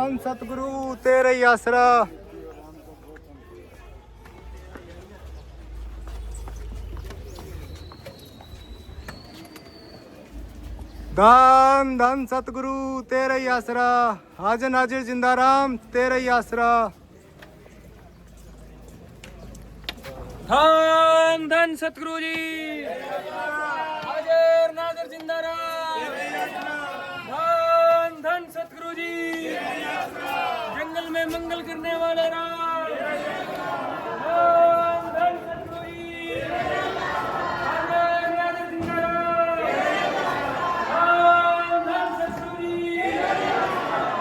धन सतगुरु तेरे ही आसरा। धन धन सतगुरु तेरे ही आसरा। हाजिर नाजिर जिंदा राम तेरे ही आसरा। धन धन सतगुरु जी हाजिर नाजिर जिंदा राम। धन धन सतगुरु जी जंगल में मंगल करने वाले राम। धन धन सतगुरु जी हाजिर नाजिर जिंदा राम। धन धन सतगुरु जी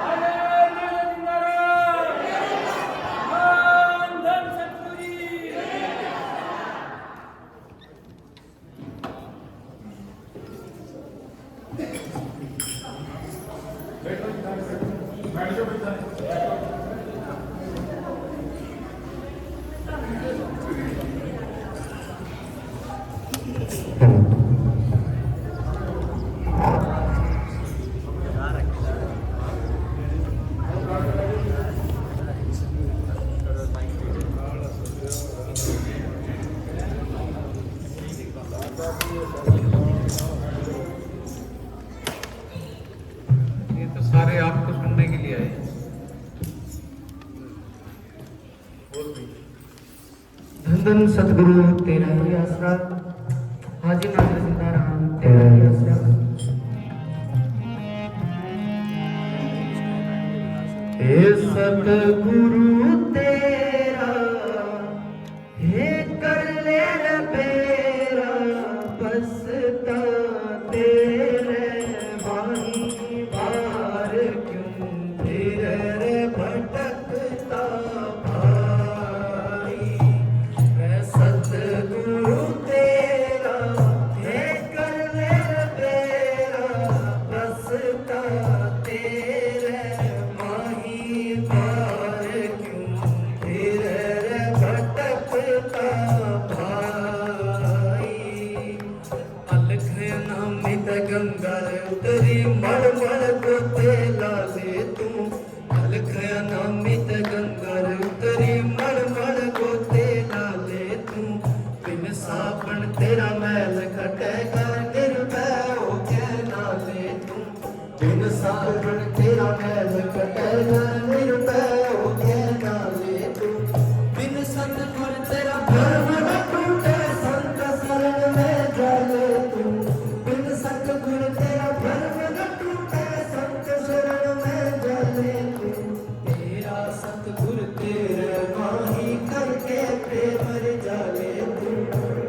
हाजिर नाजिर जिंदा राम। धन धन सतगुरु जी। ये तो सारे आपको सुनने के लिए आए। धन धन सतगुरु तेरा ही आसरा। हाजिर नाजिर जिंदा राम तेरा ही आसरा। हे सतगुरु तेरा हे कर ले बेरा बसता तेरे माही बार क्यों फिर रे भटकता भाई। मैं सतगुरु तेरा हे कर ले बेरा बसता तेरे माही बार क्यों फिर रे भटकता भाई। अलख नामित गंगा उतरी मड़ मड़ को तेला ले तू। अलख नामित गंगा उतरी मड़ मड़ को तेला ले तू। बिन साबन तेरा मैल कटेगा निर्भय होके ना ले तू। बिन साबन तेरा मैल कटेगा निर्भय होके ना ले तू। बिन सतगुर तेरा भरम न टूटे संत शरण में जा ले तू। बिन सतगुर तेरा भरम न टूटे संत शरण में जा ले तू। तेरा सतगुर तेरे माही करके प्रेम जा ले तू।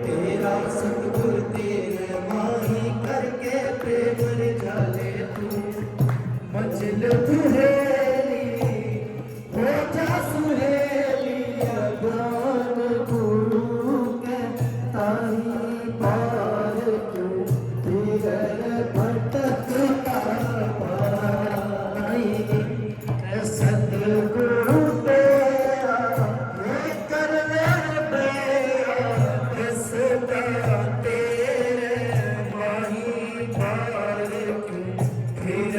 तेरा सतगुर तेरे माही करके प्रेम जा ले तू। मंजिल तुहेली हो जा सुहेली अज्ञान गुरु के ताही पार क्यों फिर भटकता भाई। सतगुरु तेरा हे कर ले बेरा बसता तेरे माही पार क्यों फिर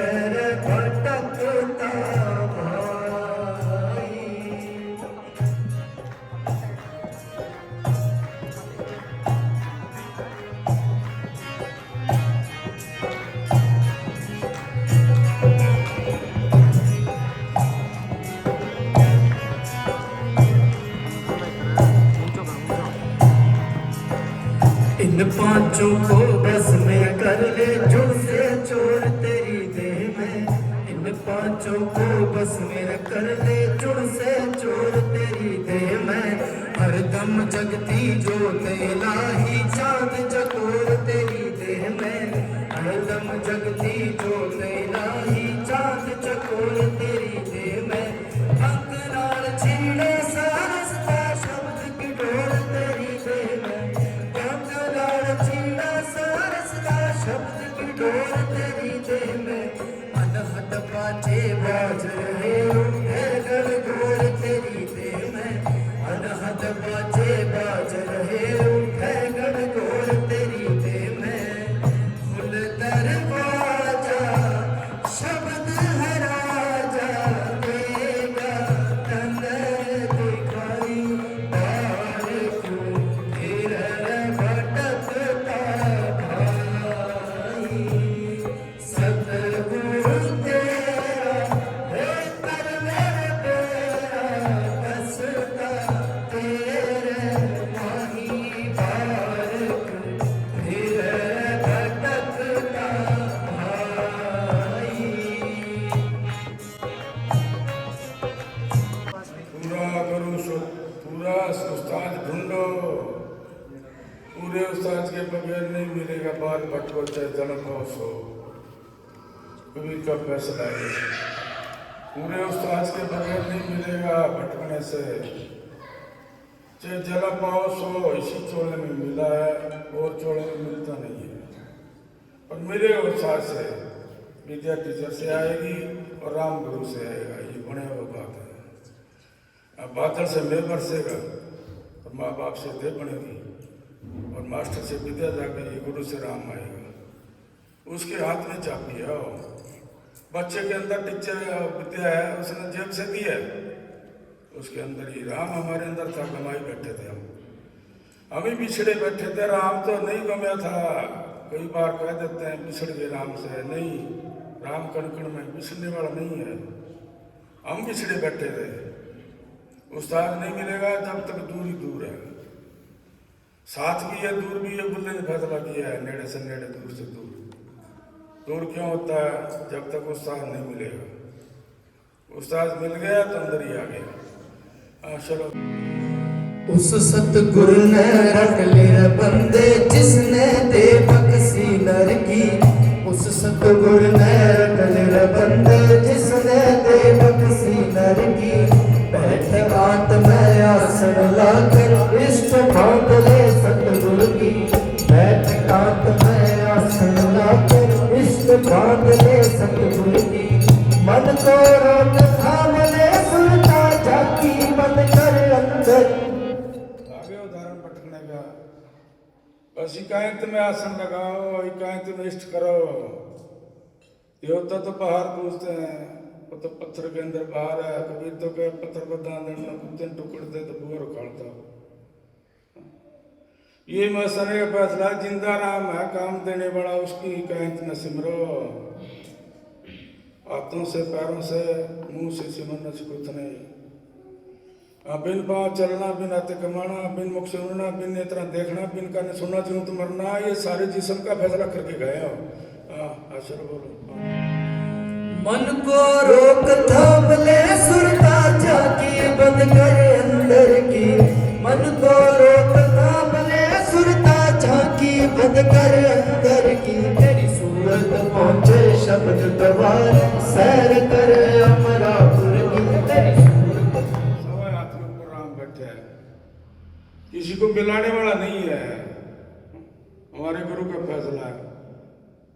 भटकता भाई। इन पांचों को बस में कर ले जुड़ से चोर तेरी देह में। इन पांचों को बस में कर ले जुड़ से चोर तेरी देह में। हरदम जगती जोत इलाही चांद चकोर तेरी देह में। हरदम जगती जोत इलाही चांद चकोर तेरी देह में। अंकनाल छीड़े सारसता शब्द की डोर तेरी देह में। अंकनाल छीड़ा सारसता शब्द की डोर तेरी देह में। अनहद बाजे बाज रहे उठे गणगौर तेरी देह में। अनहद बाजे बाज रहे उठे गणगौर तेरी देह में। फुल दरवाजा शब्द है राजा को चाहे जन्म हो कभी का फैसला है पूरे उस्ताद के बगैर नहीं मिलेगा भटकने से चाहे जला पाओ सो इसी चोले में मिला है और चोले में मिलता नहीं है और मेरे उत्साह से विद्या टीचर से आएगी और राम गुरु से आएगा ये बने हुआ बात है। अब बादल से मैं बरसेगा और माँ बाप से दे बनेगी और मास्टर से विद्या जाकर ये गुरु से राम आएगा उसके हाथ में चाबी है बच्चे के अंदर टीचर विद्या है उसने जेब से दी है उसके अंदर ही राम हमारे अंदर था गमाई बैठे थे हम ही पिछड़े बैठे थे राम तो नहीं गमया था कई बार कह देते हैं पिछड़ गए राम से नहीं राम कण में पिछड़ने वाला नहीं है हम पिछड़े बैठे थे उस्ताद नहीं मिलेगा जब तक दूर ही दूर है साथ भी है दूर भी है बुल्ले ने फैसला किया है नेड़े से नेड़े दूर से दूर क्यों होता है जब तक उस्ताद नहीं मिलेगा उस्ताद मिल गया तो अंदर ही आ गया चलो उस सतगुरु ने रख ले बंदे जिसने दे बक्सी नर की उस सतगुरु ने रख ले बंदे जिसने दे बक्सी नर की बैठ रात में आसन लाकर इष्ट भाग ले सतगुरु की बैठ रात में आसन लाकर इष्ट भाग ले सतगुरु की मन को रोक थाम ले सुनता झाकी मन कर अंदर आगे उदाहरण भटकने का बस इकायत में आसन लगाओ इकायत में इष्ट करो देवता तो पहाड़ पूछते हैं वो तो पत्थर के अंदर बाहर है कबीर तो कहे पत्थर को दान देना कुत्ते टुकड़ दे तो बुआ उखाड़ता ये मसले का फैसला जिंदा राम है काम देने वाला उसकी इकायत में सिमरो हाथों से पैरों से मुंह से सिमरने से कुछ नहीं बिन पाँव चलना बिन हाथे कमाना बिन मुख सुनना बिन नेत्रा देखना बिन कान सुनना जीवन तो मरना ये सारे जिस्म का फैसला करके गए हो चलो बोलो मन को रोक थाम ले सुरता झाकी बंद करे अंदर की मन को रोक थाम ले सुरता झाकी बंद करे अंदर की तेरी सूरत पहुंचे शब्द दवार सैर करे अमरापुर की तेरी सूरत सवाए हाथ के ऊपर राम बैठे है किसी को मिलाने वाला नहीं है हमारे गुरु का फैसला है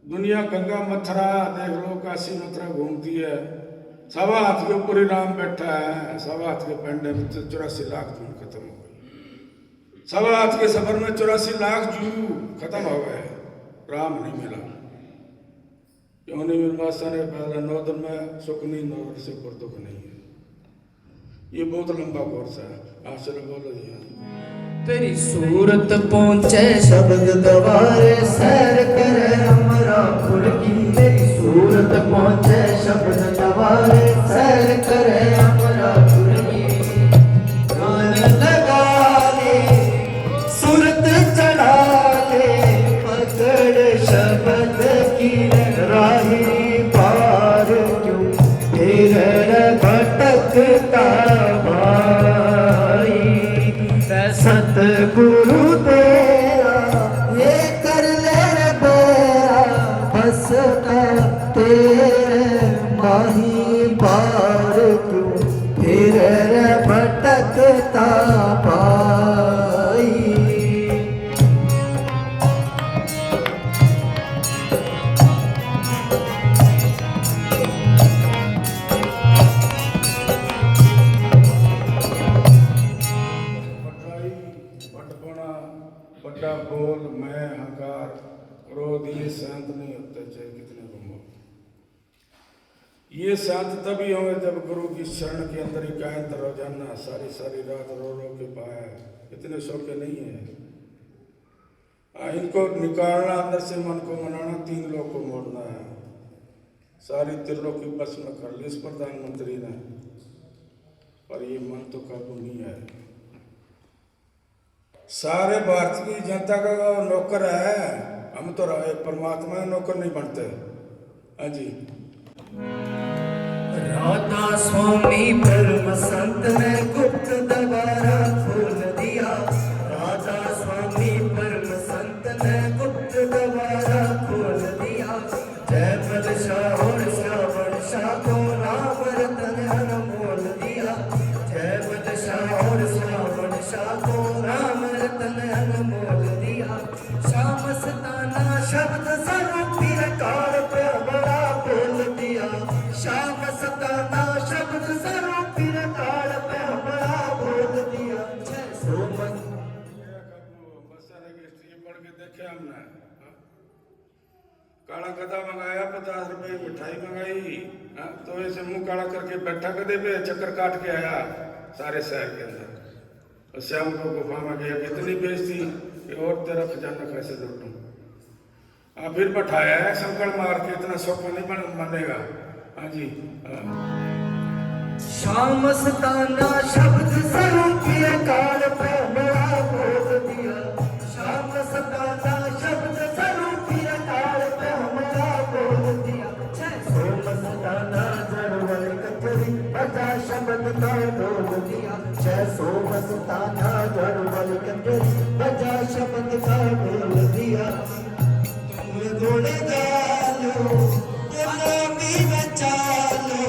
दुनिया गंगा मथुरा देख लो काशी मथुरा घूमती है सवा हाथ के ऊपर ही राम बैठा है सवा हाथ के पेंडे में 84 लाख जून खत्म हो गए सवा हाथ के सफर में 84 लाख जू खत्म हो गए राम नहीं मिला क्यों नहीं मिल मास्टर ने पहले 9 दिन में सुख नहीं 9 दिन से ऊपर दुख नहीं है ये बहुत लंबा कोर्स है चलो बोलो जी तेरी सूरत पहुंचे शब्द दवारे सैर करे अमरापुर की तेरी सूरत पहुंचे शब्द दवारे सैर करे अमरापुर की गान लगा ले सूरत चढ़ा ले पकड़ शब्द की राही पार क्यों तेरे भटकता सतगुरु तेरा ये कर ले बेरा बसता तेरे माही पार क्यों तेरे भटकता पाई बड़ा बोल मैं हंकार क्रोध ये शांत नहीं होते चाहे कितने घूमो ये शांत तभी होंगे जब गुरु की शरण के अंदर इकायत रोजाना सारी सारी रात रो रो के पाए इतने शौके नहीं है इनको निकालना अंदर से मन को मनाना 3 लोग को मोड़ना है सारी त्रिलोक की बस में कर ली इस प्रधानमंत्री ने पर ये मन तो काबू नहीं है सारे भारत की जनता का नौकर है हम तो परमात्मा नौकर नहीं बनते हाँ जी राधा स्वामी परम संत ने गुप्त दबारा खोल दिया राधा स्वामी परम संत ने गुप्त दबारा शब्द सरूपी काल पे बड़ा बोल दिया श्याम सताना शब्द सरूपी काल पे बड़ा बोल दिया 600 मन पढ़ के देखे हमने काला गधा मंगाया 50 रुपए मिठाई मंगाई तो ऐसे मुंह काला करके बैठा गधे पे चक्कर काट के आया सारे शहर के अंदर और शाम को गुफा में गया कितनी बेइज्जती कि और तेरा खजाना कैसे लूटूं फिर बैठाया है संकट मार के इतना सौखा नहीं बनेगा हाँ जी श्याम सताना शब्द सरूपी काल पे बड़ा बोल दिया श्याम सताना शब्द सरूपी काल पे बड़ा बोल दिया 600 सताना जड़वल कचरी बजा शब्द का बोल दिया 600 सताना जड़वल कचरी बजा शब्द का बोल दिया तुम घोड़े डालो भी बचा लो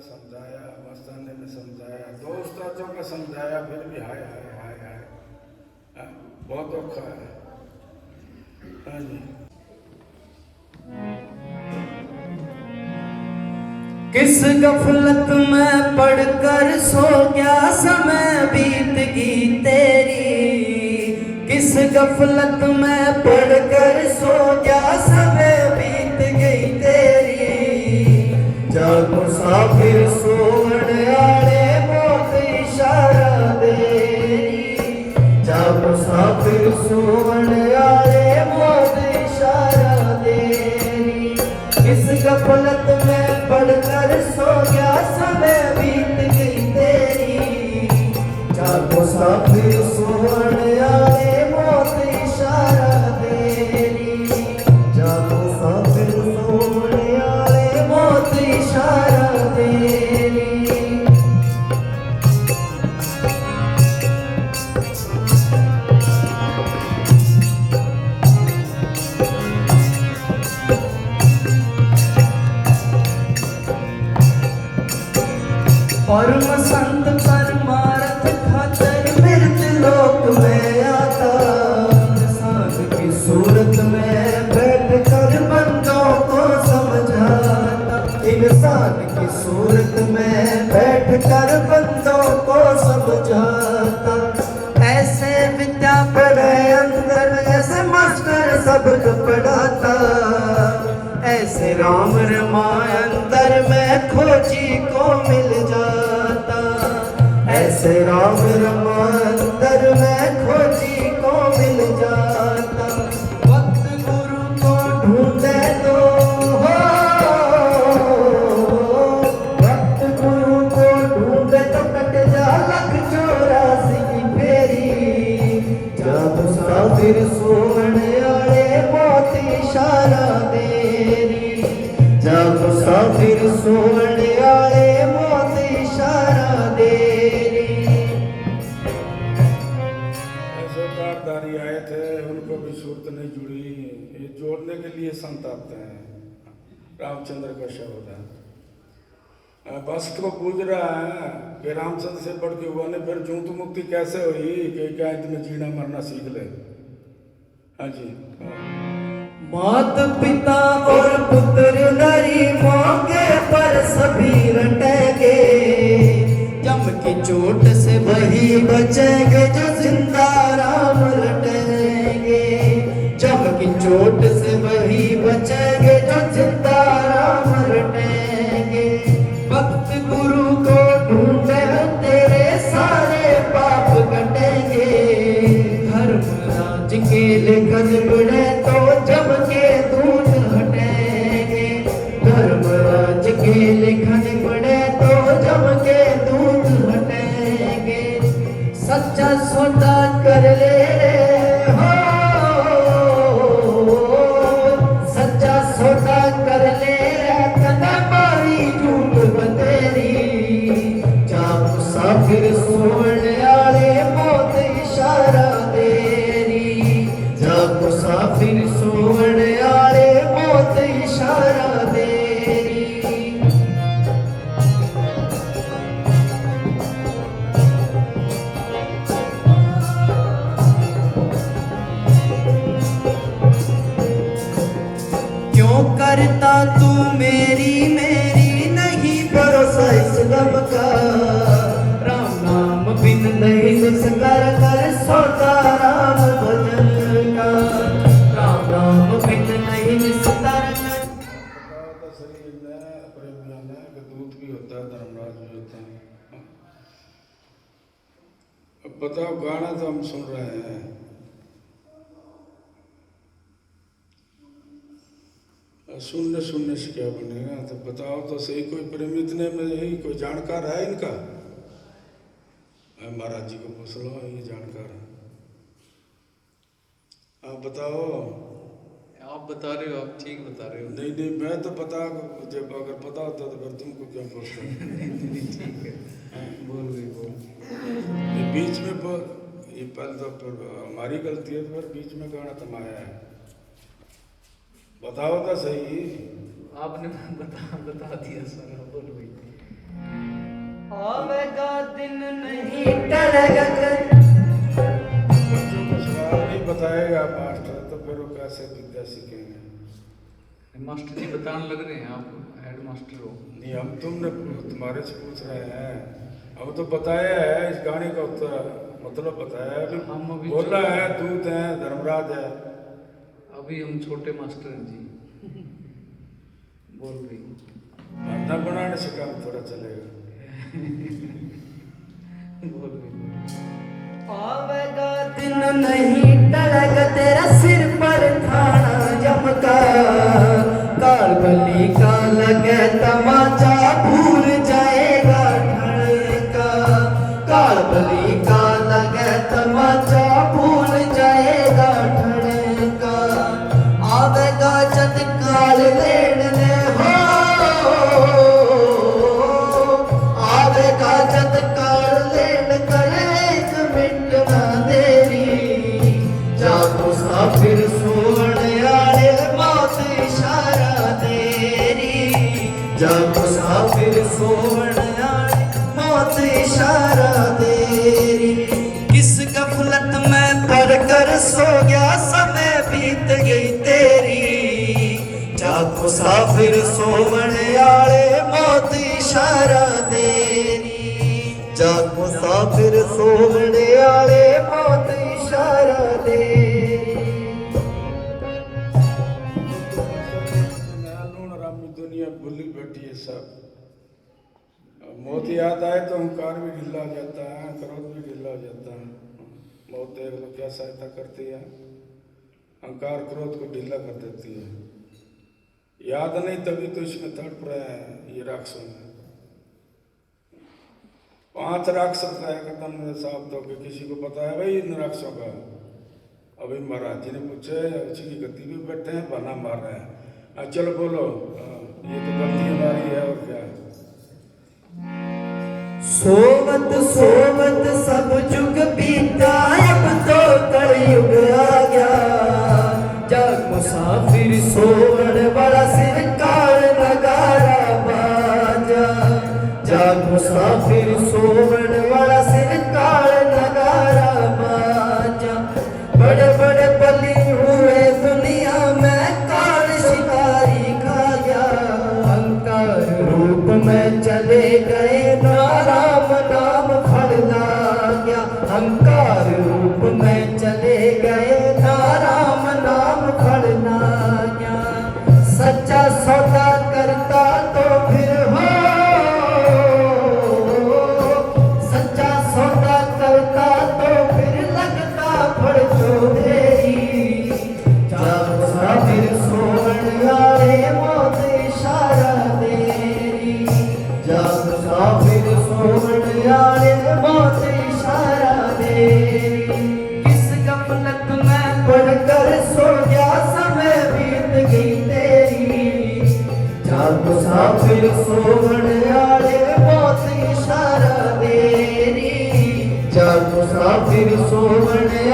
समझाया मस्ताने में समझाया दोस्तों का समझाया फिर भी हाय हाय हाय हाय बहुत औखा है हाँ जी किस गफलत में पढ़कर सो गया समय बीत गई तेरी किस गफलत में पढ़कर सो गया समय बीत गई तेरी जब मुसाफिर सोवन आले मौत इशारा देरी जब मुसाफिर सोवन आले मौत इशारा देरी किस गफलत में पढ़कर सो गया समय बीत गई तेरी जब मुसाफिर सोवन आले मौत इशारा देरी जब मुसाफिर सोवन आले मौत इशारा देरी परम संत परमार्थ खातर मृत लोक में आता इंसान की सूरत में बैठ कर बंदों को समझाता इंसान की सूरत में बैठ कर बंदों को समझाता ऐसे विद्या पढ़े अंदर ऐसे मास्टर सबक पढ़ाता ऐसे राम रामायण अंदर में खोजी को मिल जाता ऐसे राम रामायण अंदर में खोजी को मिल जाता वक्त गुरु को ढूंढे तो हो वक्त गुरु को ढूंढे तो कट जा लख 84 की फेरी जब मुसाफिर सोवन आले मौत इशारा देरी जब मुसाफिर सोवन आले मौत इशारा देरी ऐसे कारदारी आए थे उनको भी सूरत नहीं जुड़ी ये जोड़ने के लिए संत आते हैं रामचंद्र का शब्द है बस को पूछ रहा है कि रामचंद्र से बढ़ के हुआ ने फिर जूत मुक्ति कैसे हुई कि क्या इतने जीना मरना सीख ले हाँ जी मात पिता और पुत्र नरी मौके पर सभी रटेंगे जम की चोट से वही बचेंगे जो जिंदा राम लटेंगे जम की चोट से वही बचेंगे जो जिंदा राम लटेंगे भक्त गुरु को ढूंढे तेरे सारे पाप धर्मराज के लेखन बड़े तो जम के दूध हटेंगे, धर्मराज के लेखन बड़े तो जम के दूध हटेंगे। सच्चा सौदा कर ले हो, सच्चा सौदा कर ले कदा मारी झूठ बतेरी। जा मुसाफिर सोने आले मौत इशारा तेरी, जा मुसाफिर सोने आले मौत इशारा तेरी। क्यों करता तू मेरी मेरी नहीं भरोसा इस गम का, राम नाम बिन नहीं निस्कर कर सौदा राम भजन का, राम नाम बिन नहीं निस्कर कर। तो शरीर में प्रेमियों में कि दूध भी होता है, धर्मराज भी होता है। अब बताओ, गाना तो हम सुन रहे हैं, सुनने सुनने से क्या बनेगा? तो बताओ तो सही, कोई प्रेमी इतने में यही कोई जानकार है इनका? महाराज जी को पूछ लो, ये जानकार है। आप बताओ। आप बता रहे हो, आप ठीक बता रहे हो। नहीं नहीं, मैं तो पता, जब अगर पता होता तो फिर तुमको क्या पूछता। ठीक है, बोल गई बोल। ये बीच में ये पहले तो फिर हमारी गलती है, फिर बीच में गाना थमाया है। बताओ तो सही। आपने बता दिया सारा, बोल गई। आवेगा दिन नहीं टलेगा। बच्चों को सवाल नहीं बताएगा मास्टर तो फिर वो कैसे विद्या सीखेंगे? मास्टर जी बताने लग रहे हैं, आप हेड मास्टर हो। नहीं, हम तुम्हारे से पूछ रहे हैं। हम तो बताया है, इस गाने का मतलब बताया है। हम अभी अभी बोला है दूत है, धर्मराज है। अभी हम छोटे मास्टर हैं जी। बोल रही खाना बनाने से काम थोड़ा चलेगा। बोल रही। आवेगा दिन नहीं टलेगा तेरा सिर पर थाना जमका, काल बली का लगे तमाचा भूल जाएगा ढलका, काल बली का लगे तमाचा भूल जाएगा ढलका। आवेगा जद काल लेने हो, आवेगा जद काल लेने करे एक मिनट ना देरी। जा मुसाफिर सोने आले मौत इशारा तेरी, जा मुसाफिर सोने आले मौत इशारा तेरी। किस गफलत में पड़ कर सो गया समय बीत गई तेरी। जा मुसाफिर सोने आले मौत इशारा तेरी, जा मुसाफिर सोने आले मौत इशारा तेरी। लूण रामी दुनिया भूली बैठी है सब। मौत याद आए तो अहंकार भी ढीला हो जाता है, क्रोध भी ढीला हो जाता है। मौत देख लो क्या सहायता करती है, अहंकार क्रोध को ढीला कर देती है। याद नहीं तभी तो इसमें तड़प रहे हैं ये राक्षसों में। 5 राक्षस है खत्म में साफ तो कि किसी को पता है भाई इन राक्षसों का? अभी महाराज जी ने पूछे, उसी की गति पे बैठे हैं, बना मार रहे हैं। चलो बोलो, ये तो गलती हमारी है और क्या है? सोवत सोवत सब जुग बीता, अब तो कलयुग आ गया। जग मुसाफिर सोवन वाला सिर काल नगारा बाजा, जग मुसाफिर सोवन वाला सिर काल नगारा बाजा। बड़े बड़े बलि हुए दुनिया में, काल शिकारी खा गया। अहंकार रूप में चले गए, नाम नाम फल ला गया।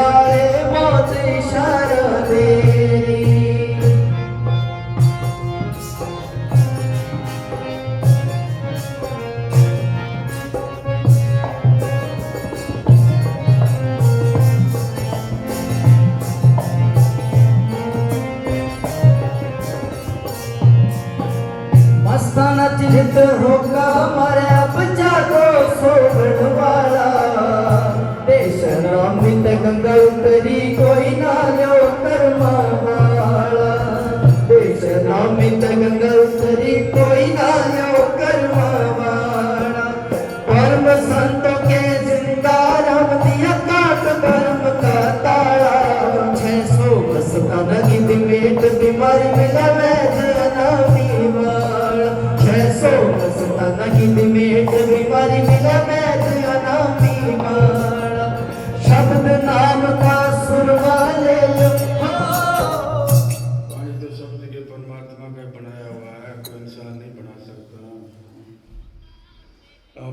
आए मौत इशारा तेरी। मस्ताना चित होगा मारे अब जागो सोगण वाला। बेशरामित गंगा उतरी कोई ना लो कर्मा वाला। बेशरामित गंगा उतरी कोई ना लो कर्मा वाला। परम संतों के जिंदा राम दिया काट धर्म का ताला। 600 मस्ताना गिद मेट बीमारी मिला वैद अनामी वाला। 600 मस्ताना गिद मेट बीमारी मिला वैद अनामी वाला। शब्द नाम का सुरमा ले लो। पानी तो शब्द के परमात्मा का बनाया हुआ है, कोई इंसान नहीं बना सकता।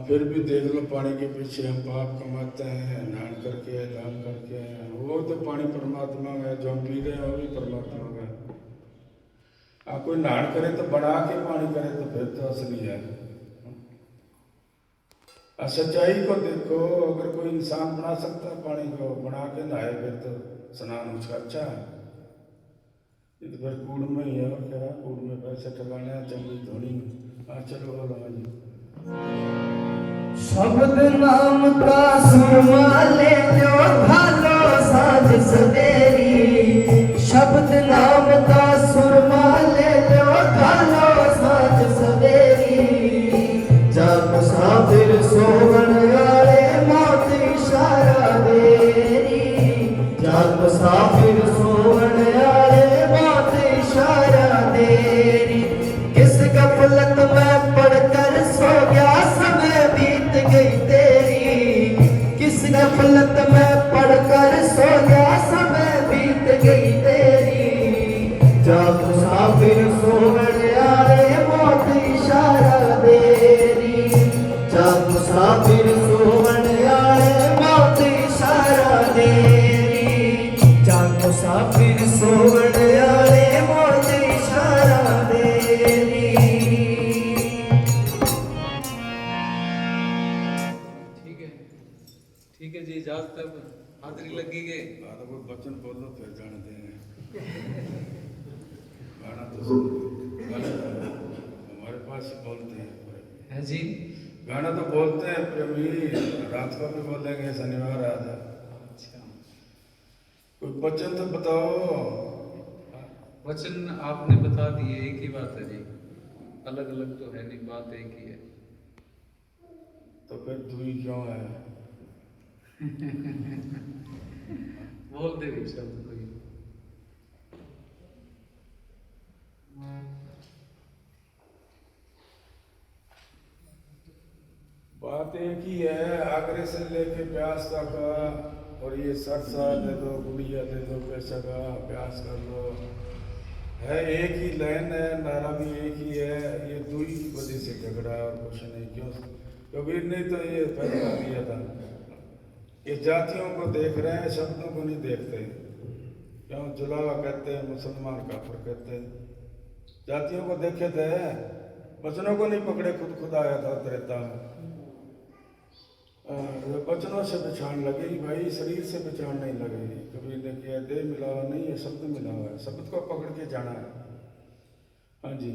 फिर भी देख लो पानी के पीछे हम पाप कमाते हैं, नहान करके दान करके। वो तो पानी परमात्मा है, जो हम पी रहे हैं वो भी परमात्मा का है। कोई नहान करे तो बना के पानी करे तो फिर तो असली है। सच्चाई को देखो, अगर कोई इंसान बना सकता है पानी को, बना के नहाए फिर तो स्नान उसका अच्छा है। ये तो फिर कूड़ में ही है, और क्या है, कूड़ में पैसे ठगाने हैं, चंगी धोनी। चलो बोलो जी। शब्द नाम का सुरमा ले लो भालो साँझ सवेरी। शब्द नाम का सुरमा ले लो भालो साँझ सवेरी। जब मुसाफिर सोवन आए मौत इशारा देरी। जब मुसाफिर सोवन आए मौत इशारा देरी। किस गफलत में पड़कर सो गया समय बीत गई तेरी। किस गफलत में पड़कर सो गया समय बीत गई तेरी। जब मुसाफिर सोवन आए मौत इशारा देरी। जब मुसाफिर सोवन आए मौत इशारा देरी। जब मुसाफिर सोवन आए मौत इशारा देरी। ठीक है जी, इजाजत तब हाजिरी लगी गई। तो कोई बचन बोलो फिर जाने देंगे। गाना तो हमारे पास ही बोलते हैं जी, गाना तो बोलते हैं प्रेमी, रात को भी बोलेंगे, शनिवार आज। अच्छा, कोई वचन तो बताओ। वचन आपने बता दिए, एक ही बात है जी, अलग अलग तो है नहीं, बात एक ही है। तो फिर दुई क्यों है? बोल दे भी शब्द कोई। बात एक ही है, आगरे से लेके प्यास तक। और ये सरसा दे दो, गुड़िया दे दो, पैसा का प्यास कर लो, है एक ही लाइन है, नारा भी एक ही है। ये दुई की वजह से झगड़ा और कुछ नहीं। क्यों? कबीर ने तो ये फैसला दिया था, ये जातियों को देख रहे हैं, शब्दों को नहीं देखते। क्यों? जुलावा कहते हैं, मुसलमान काफिर कहते हैं। जातियों को देखे थे, वचनों को नहीं पकड़े। खुद आया था त्रेता में। वचनों से पहचान लगेगी भाई, शरीर से पहचान नहीं लगेगी। कबीर ने किया देह मिलावा नहीं है, शब्द मिलावा है। शब्द को पकड़ के जाना है। हाँ जी,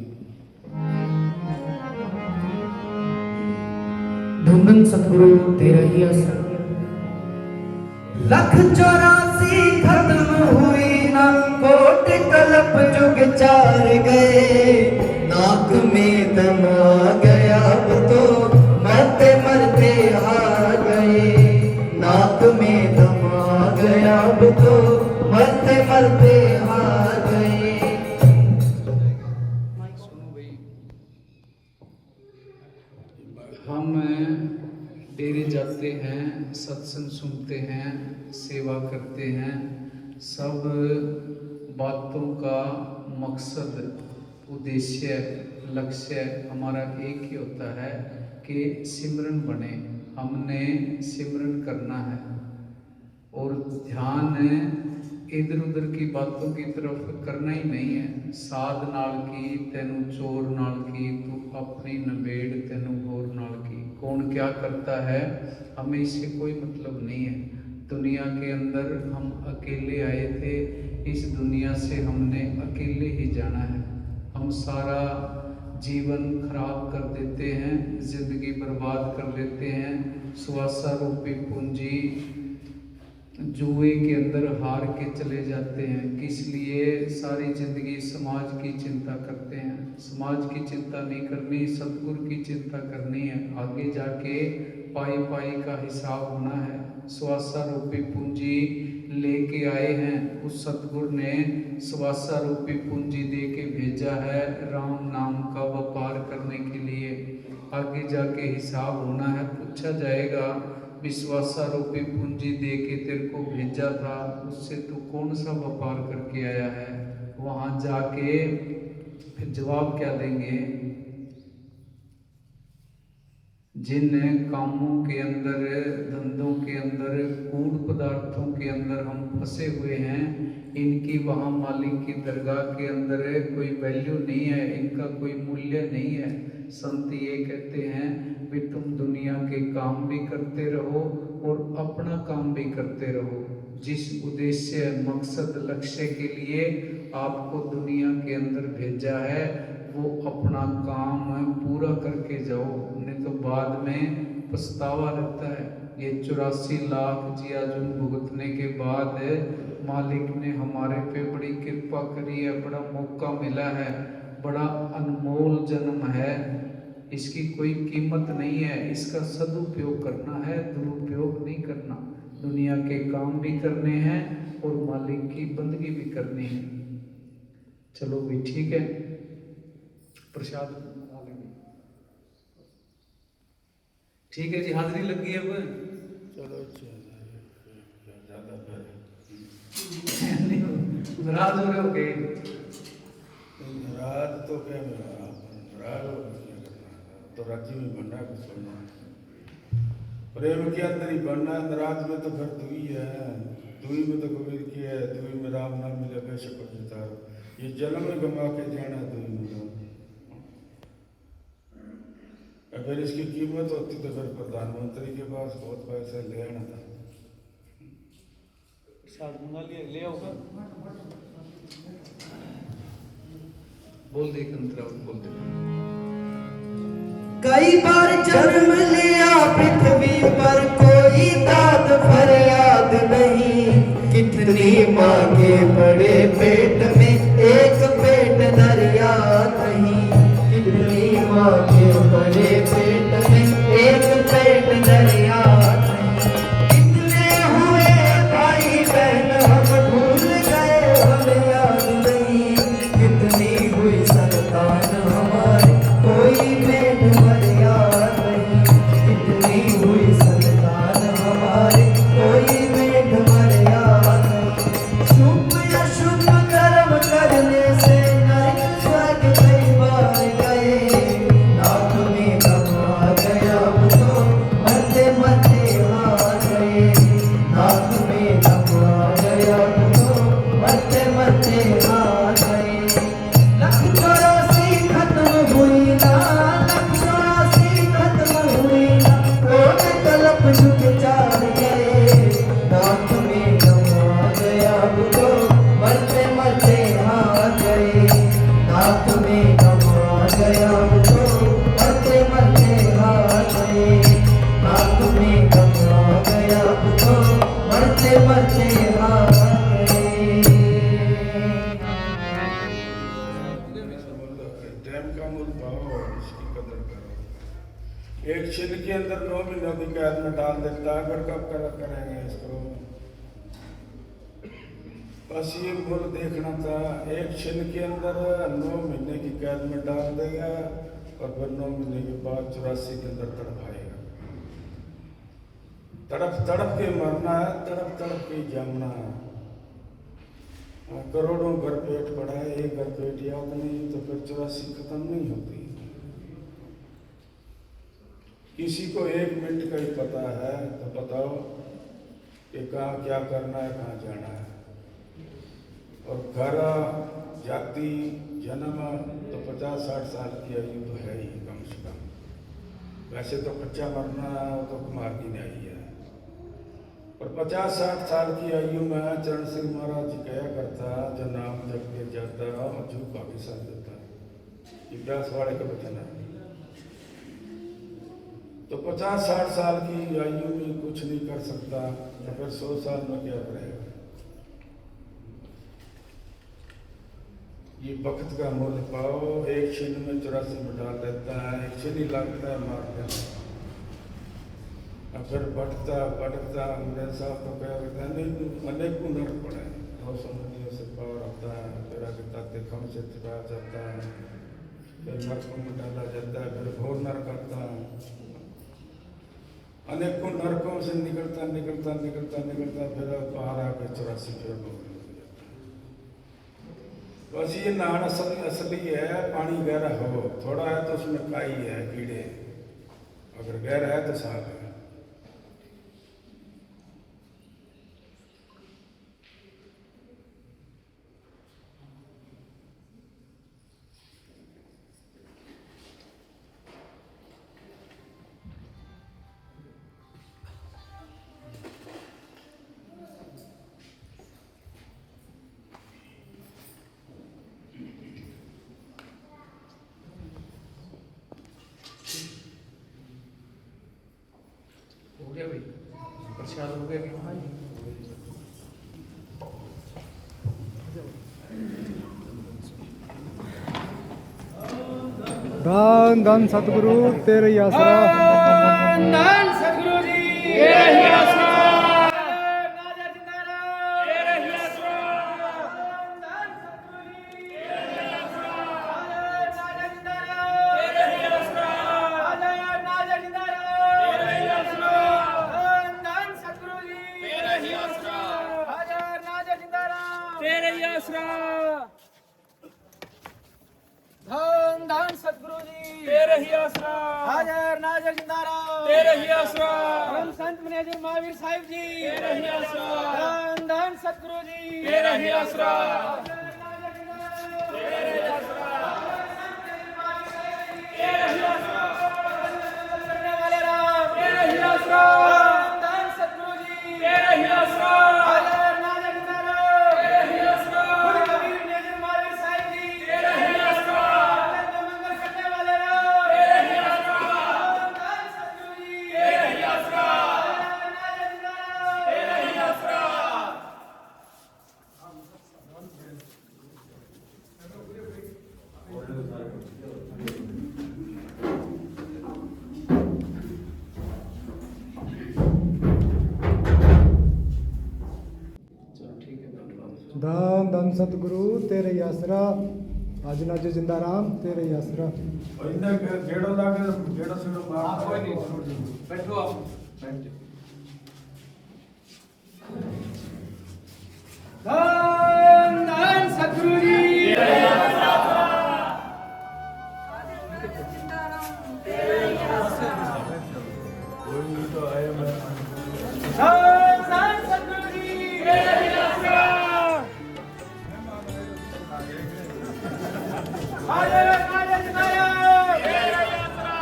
धुंधन सतगुरु तेरा ही असर। 184 खत्म हुई ना, कोट कलप जुग चार गए। नाक में दम आ गया, अब तो मरते मरते हार गए। नाक में दम आ गया, अब तो मरते मरते हार गए। सुनो भाई, हम डेरे जाते हैं, सत्संग सुनते हैं, सेवा करते हैं। सब बातों का मकसद, उद्देश्य, लक्ष्य हमारा एक ही होता है कि सिमरन बने। हमने सिमरन करना है और ध्यान इधर उधर की बातों की तरफ करना ही नहीं है। साध नाल की तेनू चोर नाल की, तू अपनी नबेड़ तेनू होर नाल की। कौन क्या करता है हमें इससे कोई मतलब नहीं है। दुनिया के अंदर हम अकेले आए थे, इस दुनिया से हमने अकेले ही जाना है। हम सारा जीवन खराब कर देते हैं, जिंदगी बर्बाद कर लेते हैं। स्वासा रूपी पूंजी जुए के अंदर हार के चले जाते हैं। किस लिए? सारी जिंदगी समाज की चिंता करते हैं। समाज की चिंता नहीं करनी, सतगुरु की चिंता करनी है। आगे जाके पाई पाई का हिसाब होना है। स्वासा रूपी पूंजी लेके आए हैं, उस सतगुरु ने स्वासा रूपी पूंजी दे के भेजा है राम नाम का व्यापार करने के लिए। आगे जाके हिसाब होना है, पूछा जाएगा विश्वासा रूपी पूंजी दे के तेरे को भेजा था, उससे तू कौन सा व्यापार करके आया है? वहां जाके फिर जवाब क्या देंगे? जिन कामों के अंदर, धंधों के अंदर, कूड़ पदार्थों के अंदर हम फंसे हुए हैं, इनकी वहाँ मालिक की दरगाह के अंदर कोई वैल्यू नहीं है, इनका कोई मूल्य नहीं है। संत ये कहते हैं कि तुम दुनिया के काम भी करते रहो और अपना काम भी करते रहो। जिस उद्देश्य, मकसद, लक्ष्य के लिए आपको दुनिया के अंदर भेजा है, वो अपना काम पूरा करके जाओ, नहीं तो बाद में पछतावा रहता है। ये 84 लाख जियाजुन भुगतने के बाद मालिक ने हमारे पे बड़ी कृपा करी है, बड़ा मौका मिला है, बड़ा अनमोल जन्म है, इसकी कोई कीमत नहीं है। इसका सदुपयोग करना है, दुरुपयोग नहीं करना। दुनिया के काम भी करने हैं और मालिक की बंदगी भी करनी है। चलो भी ठीक है, प्रसाद बना लेंगे। ठीक है जी, हाजिरी लग गई अब। चलो ज़्यादा नाराज हो रहे हो गए? नाराज तो क्या नाराज हो तो राजी में बनना है, कुछ बनना है। प्रेम के अंदर ही बनना है, नाराज में तो फिर दुई है। दुई में तो कबीर की है, दुई में राम नाम मिले बेशक जिता। ये जन्म में गंवा के जाना है दुई में तो। अगर इसकी कीमत होती तो फिर प्रधानमंत्री के पास बहुत पैसा ले आना था। ले आओगा, बोल दे कंतरा, बोल दे। कई बार जन्म लिया पृथ्वी पर, कोई दाद फरियाद नहीं। कितनी मांगे बड़े पेट में, एक पेट दरिया नहीं। कितनी मांगे बड़े पेट में, एक पेट दरिया नहीं। कितने हुए भाई बहन हम भूल गए, हमें याद नहीं। कितनी हुई संतान हमारी, कोई भेद मर्याद नहीं। कितनी हुई संतान हमारी, कोई भेद मर्याद नहीं। शुभ अशुभ कर्म करने से नरक स्वर्ग कई बार गए। नाक में दम आ गया तो मरते मरते आ गए। नाक में दम आ गया तो मरते मरते आ गए। लख 84 खत्म हुई ना, लख 84 खत्म हुई ना, कोट तलप झुक चार गए। नाक में दम आ गया तो मरते मरते आ गए। नाक में दम आ गया तो मरते मरते आ गए। नाक में दम आ गया तो मरते मरते आ गए। टाइम का मूल पाओ, इसकी कदर करो। एक छिल के अंदर 9 महीनों की कैद में डाल देता है, फिर कब करेंगे इसको? बस ये मूल देखना था। एक छिल के अंदर 9 महीने की कैद में डाल देगा और फिर 9 महीने के बाद 84 के अंदर तड़पाएगा। तड़प तड़प के मरना है, तड़प तड़प के जमना है। करोड़ों घर पेट पड़ा है, एक घर पेट याद नहीं तो फिर 84 खत्म नहीं होती। किसी को 1 मिनट का ही पता है तो बताओ कि कहाँ क्या करना है, कहाँ जाना है। और घर, जाति, जन्म तो 50-60 साल की आयु तो है ही कम से कम। वैसे तो कच्चा मरना वो तो कुमार की न्यायी है, और 50-60 साल की आयु में चरण सिंह महाराज जी कहा करता, जो नाम जप के जाता जो भाग्यशाली होता है। ये व्यास वाले का वचन है। तो 50-60 साल की आयु में कुछ नहीं कर सकता, तो फिर 100 साल में क्या करेगा। ये वक्त का मूल्य पाओ। एक क्षण में 84 में डाल देता है, एक क्षण ही लगता है मार देता। अब फिर भटकता मेरे साथ तो क्या करता है, नहीं अनेक नर्क पड़े, 200 नदियों से पार होता है, फिर आगे ताते खम से चुरा जाता है, फिर नर्कों में डाला जाता है, फिर घोर नर्क आता है। अनेकों नरकों से निकलता फिर बाहर आकर 84 फिर बस। ये नहाना असली है। पानी गहरा हो, थोड़ा है तो उसमें काई है, कीड़े, अगर गहरा है तो साफ है। हो गया भाई, प्रसाद हो गया। धन धन सतगुरु तेरे ही आसरा। धन सतगुरु जी तेरे ही आसरा। नाजा जिंदाराम तेरे ही आसरा। धन सतगुरु जी तेरे ही आसरा। नाजा जिंदाराम तेरे ही आसरा। नाजा जिंदाराम तेरे ही आसरा। धन सतगुरु जी तेरे ही आसरा। नाजा जिंदाराम तेरे ही आसरा। धन धन सतगुरु जी तेरे ही आसरा। हाजर नाजर जिंदाराम तेरे ही आसरा। परम संत मैनेजर महावीर साहिब जी तेरे ही आसरा। धन धन सतगुरु जी तेरे ही आसरा। तेरे ही आसरा। तेरे ही आसरा। करने वाले राम तेरे ही आसरा। धन सतगुरु जी तेरे ही आसरा। हाजर नाजर जिंदाराम तेरे ही आसरा। महावीर मैनेजर महावीर साहिब जी तेरे ही आसरा। धन धन सतगुरु तेरे ही आसरा। आज नाजे जिंदा राम तेरे ही आसरा। और इन्हें गेड़ो लाके गेड़ो से मार। कोई नहीं, बैठो आप, बैठ जाओ। धन धन सतगुरु जी तो आए मैं धन धन सतगुरु जी तेरे ही आसरा। हाजर नाजर जिंदाराम तेरे ही आसरा।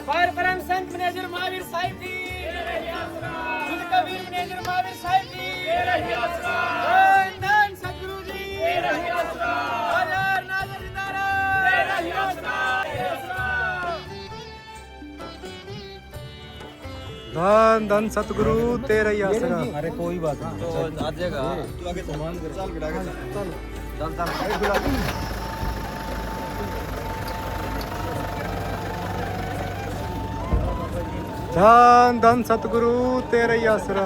फायर परम संत मैनेजर महावीर साहिब जी तेरे ही आसरा। शुद्ध कबीर मैनेजर महावीर साहिब जी तेरे ही आसरा। धन धन सतगुरु जी तेरे ही आसरा। हाजर नाजर जिंदाराम तेरे ही आसरा। धन धन सतगुरु तेरे ही आसरा। अरे कोई बात नहीं तो आ जाएगा। तू आगे सामान कर चल बिड़ा के चल साइड बिड़ा। धन धन सतगुरु तेरे ही आसरा।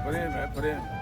प्रेम है प्रेम।